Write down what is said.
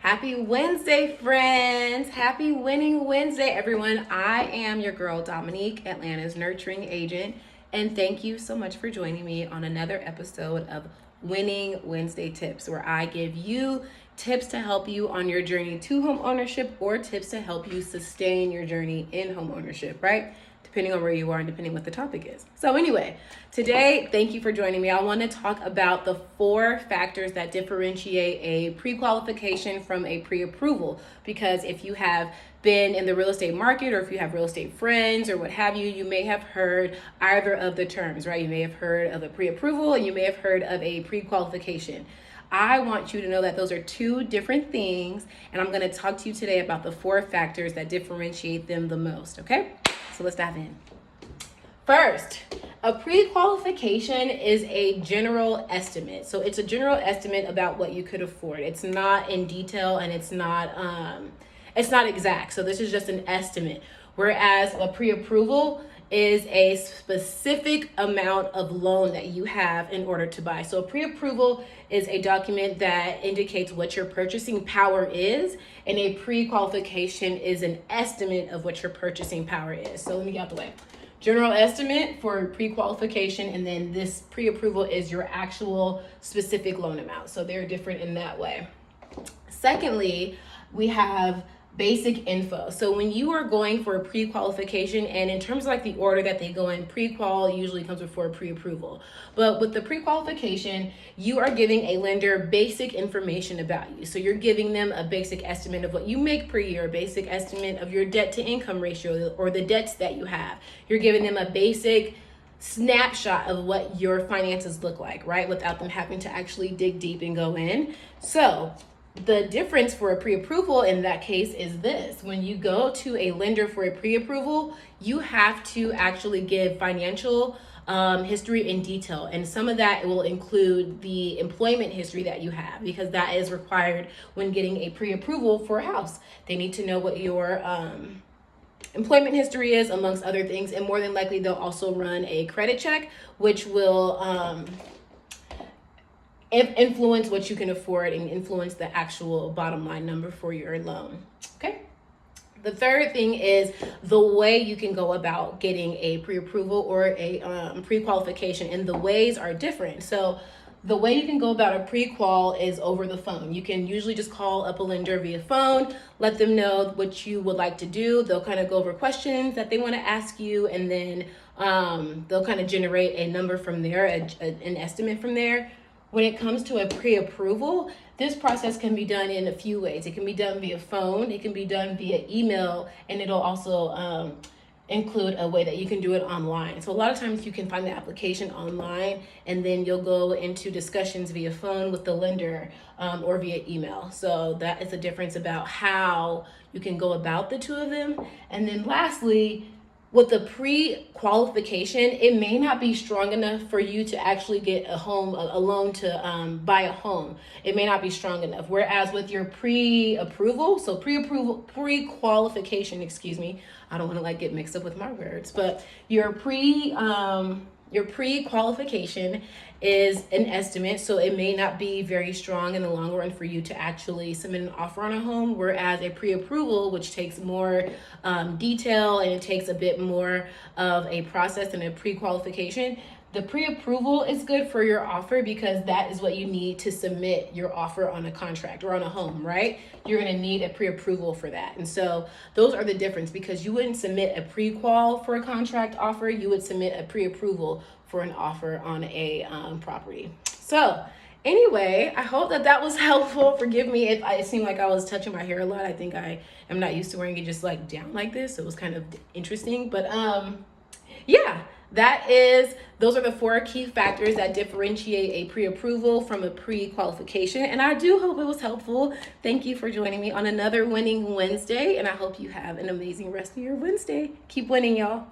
Happy Wednesday, friends. Happy Winning Wednesday, everyone. I am your girl, Dominique, Atlanta's nurturing agent, and thank you so much for joining me on another episode of Winning Wednesday Tips, where I give you tips to help you on your journey to home ownership or tips to help you sustain your journey in home ownership, right? Depending on where you are and depending what the topic is. So anyway, today, thank you for joining me. I want to talk about the 4 factors that differentiate a pre-qualification from a pre-approval. Because if you have been in the real estate market or if you have real estate friends or what have you, you may have heard either of the terms, right? You may have heard of a pre-approval and you may have heard of a pre-qualification. I want you to know that those are 2 different things, and I'm going to talk to you today about the 4 factors that differentiate them the most, okay? So let's dive in. First, a pre-qualification is a general estimate. So it's a general estimate about what you could afford. It's not in detail and it's not exact. So this is just an estimate. Whereas a pre-approval is a specific amount of loan that you have in order to buy. So a pre-approval is a document that indicates what your purchasing power is, and a pre-qualification is an estimate of what your purchasing power is. So let me get out the way. General estimate for pre-qualification, and then this pre-approval is your actual specific loan amount. So they're different in that way. Secondly, we have basic info. So when you are going for a pre-qualification, and in terms of like the order that they go in, pre-qual usually comes before pre-approval. But with the pre-qualification, you are giving a lender basic information about you. So you're giving them a basic estimate of what you make per year, a basic estimate of your debt to income ratio or the debts that you have. You're giving them a basic snapshot of what your finances look like, right? Without them having to actually dig deep and go in. So the difference for a pre-approval in that case is this. When you go to a lender for a pre-approval, you have to actually give financial history in detail. And some of that will include the employment history that you have, because that is required when getting a pre-approval for a house. They need to know what your employment history is, amongst other things. And more than likely, they'll also run a credit check, which will influence what you can afford and influence the actual bottom line number for your loan. Okay. The third thing is the way you can go about getting a pre-approval or a pre-qualification, and the ways are different. So the way you can go about a pre-qual is over the phone. You can usually just call up a lender via phone, let them know what you would like to do. They'll kind of go over questions that they want to ask you, and then they'll kind of generate a number from there, an estimate from there. When it comes to a pre-approval, this process can be done in a few ways. It can be done via phone, it can be done via email, and it'll also include a way that you can do it online. So a lot of times you can find the application online, and then you'll go into discussions via phone with the lender or via email. So that is a difference about how you can go about the 2 of them. And then lastly, with the pre-qualification, it may not be strong enough for you to actually get a loan to buy a home. It may not be strong enough. Whereas with your pre-qualification, I don't want to get mixed up with my words, but your pre-qualification is an estimate, so it may not be very strong in the long run for you to actually submit an offer on a home, whereas a pre-approval, which takes more detail and it takes a bit more of a process than a pre-qualification, the pre-approval is good for your offer because that is what you need to submit your offer on a contract or on a home, right? You're going to need a pre-approval for that. And so those are the difference, because you wouldn't submit a pre-qual for a contract offer. You would submit a pre-approval for an offer on a property. So anyway, I hope that was helpful. Forgive me if it seemed like I was touching my hair a lot. I think I am not used to wearing it just down like this. So it was kind of interesting, but yeah. Those are the 4 key factors that differentiate a pre-approval from a pre-qualification. And I do hope it was helpful. Thank you for joining me on another Winning Wednesday. And I hope you have an amazing rest of your Wednesday. Keep winning, y'all.